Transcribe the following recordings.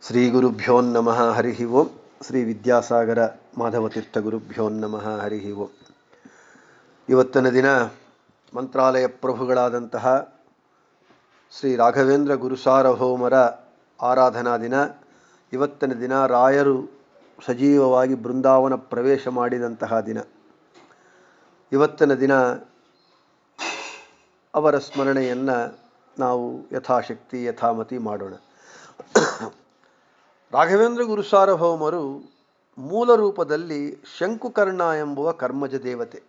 ಶ್ರೀ ಗುರುಭ್ಯೋ ನಮಃ ಹರಿ ಓಂ. ಶ್ರೀ ವಿದ್ಯಾಸಾಗರ ಮಾಧವತೀರ್ಥ ಗುರುಭ್ಯೋ ನಮಃ ಹರಿ ಓಂ. ಇವತ್ತಿನ ದಿನ ಮಂತ್ರಾಲಯ ಪ್ರಭುಗಳಾದಂತಹ ಶ್ರೀ ರಾಘವೇಂದ್ರ ಗುರುಸಾರ್ವಭೌಮರ ಆರಾಧನಾ ದಿನ. ಇವತ್ತಿನ ದಿನ ರಾಯರು ಸಜೀವವಾಗಿ ಬೃಂದಾವನ ಪ್ರವೇಶ ಮಾಡಿದಂತಹ ದಿನ. ಇವತ್ತಿನ ದಿನ ಅವರ ಸ್ಮರಣೆಯನ್ನು ನಾವು ಯಥಾಶಕ್ತಿ ಯಥಾಮತಿ ಮಾಡೋಣ. ರಾಘವೇಂದ್ರ ಗುರುಸಾರ್ವಭೌಮರು ಮೂಲ ರೂಪದಲ್ಲಿ ಶಂಕುಕರ್ಣ ಎಂಬುವ ಕರ್ಮಜ ದೇವತೆ.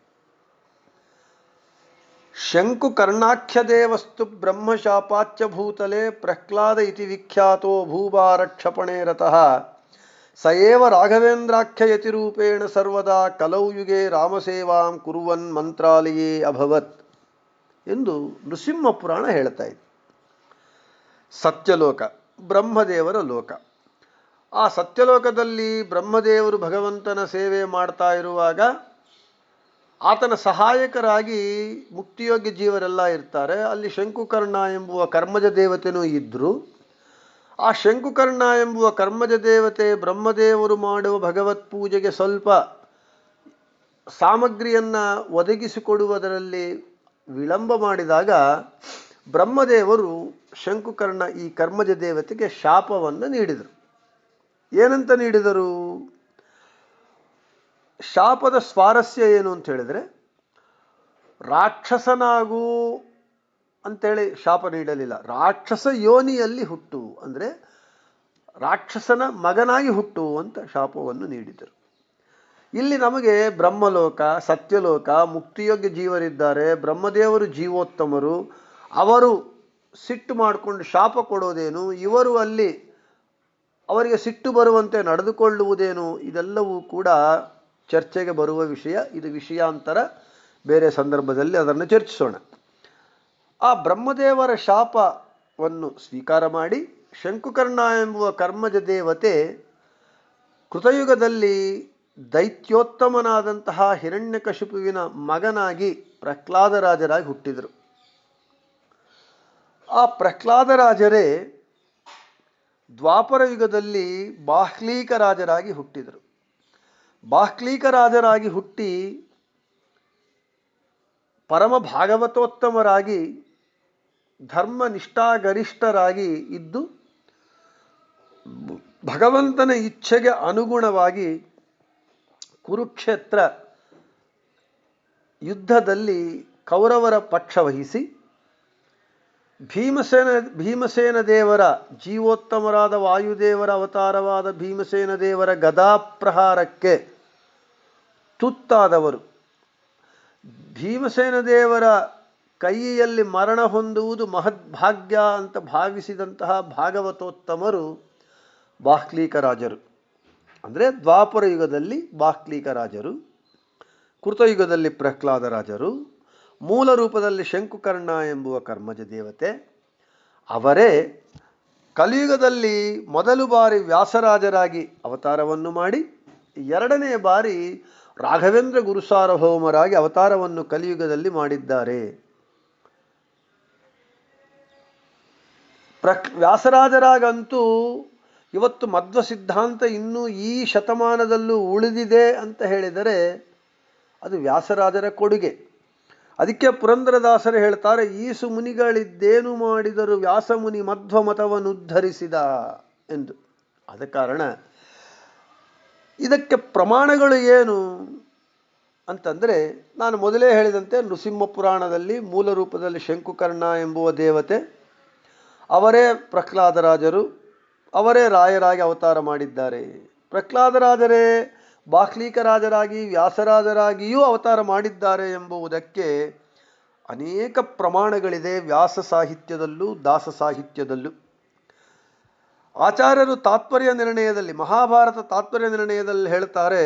ಶಂಕುಕರ್ಣಾಖ್ಯ ದೇವಸ್ತು ಬ್ರಹ್ಮಶಾಪಾಚ್ಯ ಭೂತಲೆ ಪ್ರಹ್ಲಾದ ಇತಿ ವಿಖ್ಯಾತೋ ಭೂಭಾರಕ್ಷಪಣೆ ರತಃ ಸಯೇವ ರಾಘವೇಂದ್ರಾಖ್ಯ ಯತಿರೂಪೇಣ ಸರ್ವದಾ ಕಲೌ ಯುಗೆ ರಾಮಸೇವಾಂ ಕುರುವನ್ ಮಂತ್ರಾಲಯೇ ಅಭವತ್ ಎಂದು ನೃಸಿಂಹ ಪುರಾಣ ಹೇಳ್ತಾ ಇದೆ. ಸತ್ಯಲೋಕ, ಬ್ರಹ್ಮದೇವರ ಲೋಕ. ಆ ಸತ್ಯಲೋಕದಲ್ಲಿ ಬ್ರಹ್ಮದೇವರು ಭಗವಂತನ ಸೇವೆ ಮಾಡ್ತಾ ಇರುವಾಗ ಆತನ ಸಹಾಯಕರಾಗಿ ಮುಕ್ತಿಯೋಗ್ಯ ಜೀವರೆಲ್ಲ ಇರ್ತಾರೆ. ಅಲ್ಲಿ ಶಂಕುಕರ್ಣ ಎಂಬುವ ಕರ್ಮಜ ದೇವತೆನೂ ಇದ್ದರು. ಆ ಶಂಕುಕರ್ಣ ಎಂಬುವ ಕರ್ಮಜ ದೇವತೆ ಬ್ರಹ್ಮದೇವರು ಮಾಡುವ ಭಗವತ್ ಪೂಜೆಗೆ ಸ್ವಲ್ಪ ಸಾಮಗ್ರಿಯನ್ನು ಒದಗಿಸಿಕೊಡುವುದರಲ್ಲಿ ವಿಳಂಬ ಮಾಡಿದಾಗ ಬ್ರಹ್ಮದೇವರು ಶಂಕುಕರ್ಣ ಈ ಕರ್ಮಜ ದೇವತೆಗೆ ಶಾಪವನ್ನು ನೀಡಿದರು. ಏನಂತ ನೀಡಿದರು? ಶಾಪದ ಸ್ವಾರಸ್ಯ ಏನು ಅಂತ ಹೇಳಿದರೆ, ರಾಕ್ಷಸನಾಗು ಅಂತೇಳಿ ಶಾಪ ನೀಡಲಿಲ್ಲ. ರಾಕ್ಷಸ ಯೋನಿಯಲ್ಲಿ ಹುಟ್ಟು, ಅಂದರೆ ರಾಕ್ಷಸನ ಮಗನಾಗಿ ಹುಟ್ಟು ಅಂತ ಶಾಪವನ್ನು ನೀಡಿದರು. ಇಲ್ಲಿ ನಮಗೆ ಬ್ರಹ್ಮಲೋಕ, ಸತ್ಯಲೋಕ, ಮುಕ್ತಿಯೋಗ್ಯ ಜೀವರಿದ್ದಾರೆ. ಬ್ರಹ್ಮದೇವರು ಜೀವೋತ್ತಮರು. ಅವರು ಸಿಟ್ಟು ಮಾಡಿಕೊಂಡು ಶಾಪ ಕೊಡೋದೇನು, ಇವರು ಅಲ್ಲಿ ಅವರಿಗೆ ಸಿಟ್ಟು ಬರುವಂತೆ ನಡೆದುಕೊಳ್ಳುವುದೇನು, ಇದೆಲ್ಲವೂ ಕೂಡ ಚರ್ಚೆಗೆ ಬರುವ ವಿಷಯ. ಇದು ವಿಷಯಾಂತರ, ಬೇರೆ ಸಂದರ್ಭದಲ್ಲಿ ಅದನ್ನು ಚರ್ಚಿಸೋಣ. ಆ ಬ್ರಹ್ಮದೇವರ ಶಾಪವನ್ನು ಸ್ವೀಕಾರ ಮಾಡಿ ಶಂಕುಕರ್ಣ ಎಂಬುವ ಕರ್ಮಜ ದೇವತೆ ಕೃತಯುಗದಲ್ಲಿ ದೈತ್ಯೋತ್ತಮನಾದಂತಹ ಹಿರಣ್ಯಕಶಿಪುವಿನ ಮಗನಾಗಿ ಪ್ರಹ್ಲಾದರಾಜರಾಗಿ ಹುಟ್ಟಿದರು. ಆ ಪ್ರಹ್ಲಾದರಾಜರೇ ದ್ವಾಪರ ಯುಗದಲ್ಲಿ ಬಾಹ್ಲೀಕ ರಾಜರಾಗಿ ಹುಟ್ಟಿದರು. ಬಾಹ್ಲೀಕ ರಾಜರಾಗಿ ಹುಟ್ಟಿ ಪರಮ ಭಾಗವತೋತ್ತಮರಾಗಿ ಧರ್ಮನಿಷ್ಠಾಗರಿಷ್ಠರಾಗಿ ಇದ್ದು ಭಗವಂತನ ಇಚ್ಛೆಗೆ ಅನುಗುಣವಾಗಿ ಕುರುಕ್ಷೇತ್ರ ಯುದ್ಧದಲ್ಲಿ ಕೌರವರ ಪಕ್ಷ ವಹಿಸಿ ಭೀಮಸೇನ ದೇವರ, ಜೀವೋತ್ತಮರಾದ ವಾಯುದೇವರ ಅವತಾರವಾದ ಭೀಮಸೇನ ದೇವರ ಗದಾಪ್ರಹಾರಕ್ಕೆ ತುತ್ತಾದವರು. ಭೀಮಸೇನ ದೇವರ ಕೈಯಲ್ಲಿ ಮರಣ ಹೊಂದುವುದು ಮಹದ್ಭಾಗ್ಯ ಅಂತ ಭಾವಿಸಿದಂತಹ ಭಾಗವತೋತ್ತಮರು ಬಾಹ್ಲೀಕ ರಾಜರು. ಅಂದರೆ ದ್ವಾಪರ ಯುಗದಲ್ಲಿ ಬಾಹ್ಲೀಕ ರಾಜರು, ಕೃತಯುಗದಲ್ಲಿ ಪ್ರಹ್ಲಾದ ರಾಜರು, ಮೂಲ ರೂಪದಲ್ಲಿ ಶಂಕುಕರ್ಣ ಎಂಬುವ ಕರ್ಮಜ ದೇವತೆ. ಅವರೇ ಕಲಿಯುಗದಲ್ಲಿ ಮೊದಲು ಬಾರಿ ವ್ಯಾಸರಾಜರಾಗಿ ಅವತಾರವನ್ನು ಮಾಡಿ ಎರಡನೇ ಬಾರಿ ರಾಘವೇಂದ್ರ ಗುರುಸಾರ್ವಭೌಮರಾಗಿ ಅವತಾರವನ್ನು ಕಲಿಯುಗದಲ್ಲಿ ಮಾಡಿದ್ದಾರೆ. ವ್ಯಾಸರಾಜರಾಗಂತೂ ಇವತ್ತು ಮಧ್ವ ಸಿದ್ಧಾಂತ ಇನ್ನೂ ಈ ಶತಮಾನದಲ್ಲೂ ಉಳಿದಿದೆ ಅಂತ ಹೇಳಿದರೆ ಅದು ವ್ಯಾಸರಾಜರ ಕೊಡುಗೆ. ಅದಕ್ಕೆ ಪುರಂದರದಾಸರು ಹೇಳ್ತಾರೆ, ಈಸು ಮುನಿಗಳಿದ್ದೇನು ಮಾಡಿದರು ವ್ಯಾಸಮುನಿ ಮಧ್ವ ಮತವನ್ನು ಉದ್ಧರಿಸಿದ ಎಂದು. ಆದ ಕಾರಣ ಇದಕ್ಕೆ ಪ್ರಮಾಣಗಳು ಏನು ಅಂತಂದರೆ, ನಾನು ಮೊದಲೇ ಹೇಳಿದಂತೆ ನೃಸಿಂಹ ಪುರಾಣದಲ್ಲಿ ಮೂಲ ರೂಪದಲ್ಲಿ ಶಂಕುಕರ್ಣ ಎಂಬುವ ದೇವತೆ, ಅವರೇ ಪ್ರಹ್ಲಾದರಾಜರು, ಅವರೇ ರಾಯರಾಗಿ ಅವತಾರ ಮಾಡಿದ್ದಾರೆ. ಪ್ರಹ್ಲಾದರಾಜರೇ ಬಾಹ್ಲೀಕ ರಾಜರಾಗಿ ವ್ಯಾಸರಾಜರಾಗಿಯೂ ಅವತಾರ ಮಾಡಿದ್ದಾರೆ ಎಂಬುದಕ್ಕೆ ಅನೇಕ ಪ್ರಮಾಣಗಳಿದೆ ವ್ಯಾಸ ಸಾಹಿತ್ಯದಲ್ಲೂ ದಾಸ ಸಾಹಿತ್ಯದಲ್ಲೂ. ಆಚಾರ್ಯರು ತಾತ್ಪರ್ಯ ನಿರ್ಣಯದಲ್ಲಿ, ಮಹಾಭಾರತ ತಾತ್ಪರ್ಯ ನಿರ್ಣಯದಲ್ಲಿ ಹೇಳ್ತಾರೆ,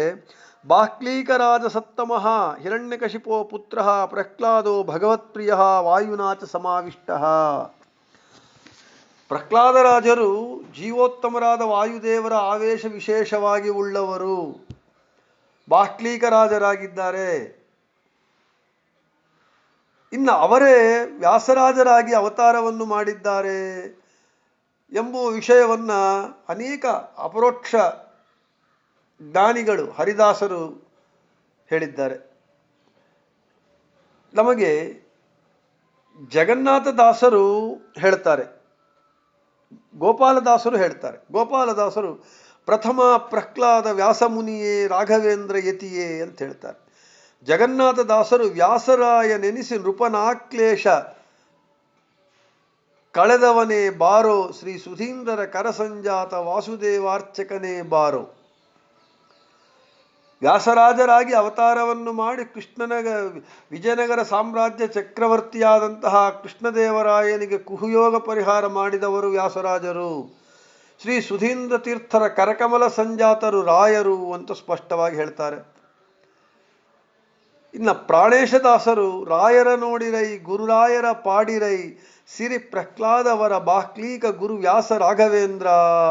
ಬಾಹ್ಲೀಕ ರಾಜ ಸತ್ತಮಃ ಹಿರಣ್ಯಕಶಿಪೋ ಪುತ್ರ ಪ್ರಹ್ಲಾದೋ ಭಗವತ್ಪ್ರಿಯ ವಾಯುನಾಚ ಸಮಾವಿಷ್ಟ. ಪ್ರಹ್ಲಾದರಾಜರು ಜೀವೋತ್ತಮರಾದ ವಾಯುದೇವರ ಆವೇಶ ವಿಶೇಷವಾಗಿ ಉಳ್ಳವರು, ಬಾಹ್ಲೀಕ ರಾಜರಾಗಿದ್ದಾರೆ. ಇನ್ನು ಅವರೇ ವ್ಯಾಸರಾಜರಾಗಿ ಅವತಾರವನ್ನು ಮಾಡಿದ್ದಾರೆ. ಎಂಬುವ ವಿಷಯವನ್ನು ಅನೇಕ ಅಪರೋಕ್ಷ ಜ್ಞಾನಿಗಳು ಹರಿದಾಸರು ಹೇಳಿದ್ದಾರೆ. ನಮಗೆ ಜಗನ್ನಾಥದಾಸರು ಹೇಳ್ತಾರೆ, ಗೋಪಾಲದಾಸರು ಹೇಳ್ತಾರೆ. ಗೋಪಾಲದಾಸರು ಪ್ರಥಮ ಪ್ರಹ್ಲಾದ ವ್ಯಾಸಮುನಿಯೇ ರಾಘವೇಂದ್ರ ಯತಿಯೇ ಅಂತ ಹೇಳ್ತಾರೆ. ಜಗನ್ನಾಥದಾಸರು ವ್ಯಾಸರಾಯ ನೆನೆಸಿ ನೃಪನಾಕ್ಲೇಶ ಕಳೆದವನೇ ಬಾರೋ, ಶ್ರೀ ಸುಧೀಂದ್ರರ ಕರಸಂಜಾತ ವಾಸುದೇವಾರ್ಚಕನೇ ಬಾರೋ. ವ್ಯಾಸರಾಜರಾಗಿ ಅವತಾರವನ್ನು ಮಾಡಿ ವಿಜಯನಗರ ಸಾಮ್ರಾಜ್ಯ ಚಕ್ರವರ್ತಿಯಾದಂತಹ ಕೃಷ್ಣದೇವರಾಯನಿಗೆ ಕುಹುಯೋಗ ಪರಿಹಾರ ಮಾಡಿದವರು ವ್ಯಾಸರಾಜರು. ಶ್ರೀ ಸುಧೀಂದ್ರ ತೀರ್ಥರ ಕರಕಮಲ ಸಂಜಾತರು ರಾಯರು ಅಂತ ಸ್ಪಷ್ಟವಾಗಿ ಹೇಳ್ತಾರೆ. ಇನ್ನು ಪ್ರಾಣೇಶದಾಸರು ರಾಯರ ನೋಡಿರೈ ಗುರುರಾಯರ ಪಾಡಿರೈ ಸಿರಿ ಪ್ರಹ್ಲಾದವರ ಬಾಹ್ಲೀಕ ಗುರು ವ್ಯಾಸ ರಾಘವೇಂದ್ರ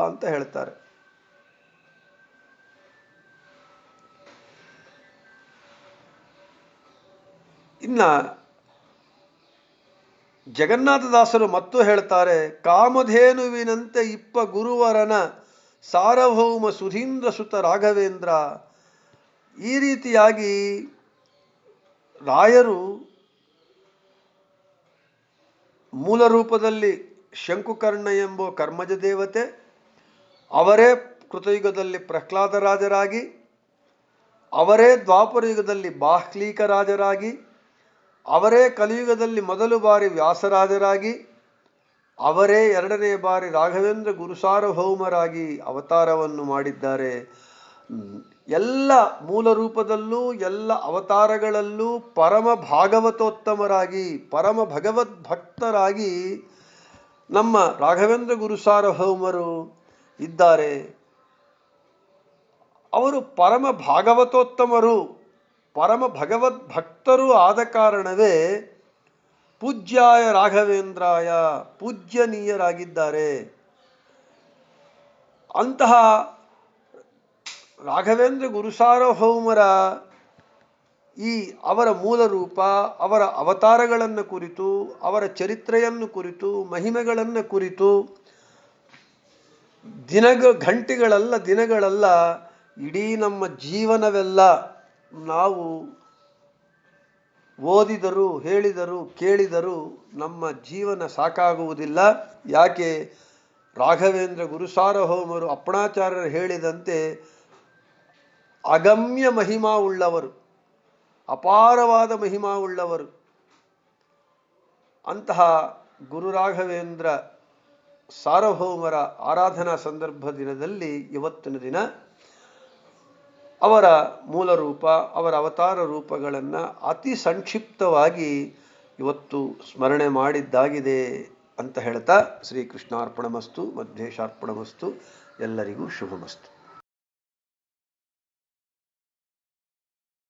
ಅಂತ ಹೇಳ್ತಾರೆ. ಇನ್ನ ಜಗನ್ನಾಥದಾಸರು ಮತ್ತು ಹೇಳ್ತಾರೆ, ಕಾಮಧೇನುವಿನಂತೆ ಇಪ್ಪ ಗುರುವರನ ಸಾರ್ವಭೌಮ ಸುಧೀಂದ್ರ ಸುತ ರಾಘವೇಂದ್ರ. ಈ ರೀತಿಯಾಗಿ ರಾಯರು ಮೂಲ ರೂಪದಲ್ಲಿ ಶಂಕುಕರ್ಣ ಎಂಬ ಕರ್ಮಜ ದೇವತೆ, ಅವರೇ ಕೃತಯುಗದಲ್ಲಿ ಪ್ರಹ್ಲಾದರಾಜರಾಗಿ, ಅವರೇ ದ್ವಾಪರಯುಗದಲ್ಲಿ ಬಾಹ್ಲೀಕ ರಾಜರಾಗಿ, ಅವರೇ ಕಲಿಯುಗದಲ್ಲಿ ಮೊದಲು ಬಾರಿ ವ್ಯಾಸರಾಜರಾಗಿ, ಅವರೇ ಎರಡನೇ ಬಾರಿ ರಾಘವೇಂದ್ರ ಗುರುಸಾರ್ವಭೌಮರಾಗಿ ಅವತಾರವನ್ನು ಮಾಡಿದ್ದಾರೆ. ಎಲ್ಲ ಮೂಲ ರೂಪದಲ್ಲೂ ಎಲ್ಲ ಅವತಾರಗಳಲ್ಲೂ ಪರಮ ಭಾಗವತೋತ್ತಮರಾಗಿ ಪರಮ ಭಗವದ್ಭಕ್ತರಾಗಿ ನಮ್ಮ ರಾಘವೇಂದ್ರ ಗುರುಸಾರ್ವಭೌಮರು ಇದ್ದಾರೆ. ಅವರು ಪರಮ ಭಾಗವತೋತ್ತಮರು, ಪರಮ ಭಗವದ್ಭಕ್ತರು ಆದ ಕಾರಣವೇ ಪೂಜ್ಯಾಯ ರಾಘವೇಂದ್ರಾಯ ಪೂಜ್ಯನೀಯರಾಗಿದ್ದಾರೆ. ಅಂತಹ ರಾಘವೇಂದ್ರ ಗುರುಸಾರ್ವಭೌಮರ ಈ ಅವರ ಮೂಲ ರೂಪ, ಅವರ ಅವತಾರಗಳನ್ನು ಕುರಿತು, ಅವರ ಚರಿತ್ರೆಯನ್ನು ಕುರಿತು, ಮಹಿಮೆಗಳನ್ನು ಕುರಿತು ದಿನಗಳಲ್ಲ ಇಡೀ ನಮ್ಮ ಜೀವನವೆಲ್ಲ ನಾವು ಓದಿದರೂ ಹೇಳಿದರೂ ಕೇಳಿದರೂ ನಮ್ಮ ಜೀವನ ಸಾಕಾಗುವುದಿಲ್ಲ. ಯಾಕೆ? ರಾಘವೇಂದ್ರ ಗುರುಸಾರ್ವಭೌಮರು ಅಪ್ಪಣಾಚಾರ್ಯರು ಹೇಳಿದಂತೆ ಅಗಮ್ಯ ಮಹಿಮಾ ಉಳ್ಳವರು, ಅಪಾರವಾದ ಮಹಿಮಾ ಉಳ್ಳವರು. ಅಂತಹ ಗುರು ರಾಘವೇಂದ್ರ ಸಾರ್ವಭೌಮರ ಆರಾಧನಾ ಸಂದರ್ಭ ದಿನದಲ್ಲಿ ಇವತ್ತಿನ ದಿನ ಅವರ ಮೂಲ ರೂಪ, ಅವರ ಅವತಾರ ರೂಪಗಳನ್ನು ಅತಿ ಸಂಕ್ಷಿಪ್ತವಾಗಿ ಇವತ್ತು ಸ್ಮರಣೆ ಮಾಡಿದ್ದಾಗಿದೆ ಅಂತ ಹೇಳ್ತಾ ಶ್ರೀಕೃಷ್ಣಾರ್ಪಣಮಸ್ತು, ಮಧ್ವೇಶಾರ್ಪಣಮಸ್ತು, ಎಲ್ಲರಿಗೂ ಶುಭಮಸ್ತು.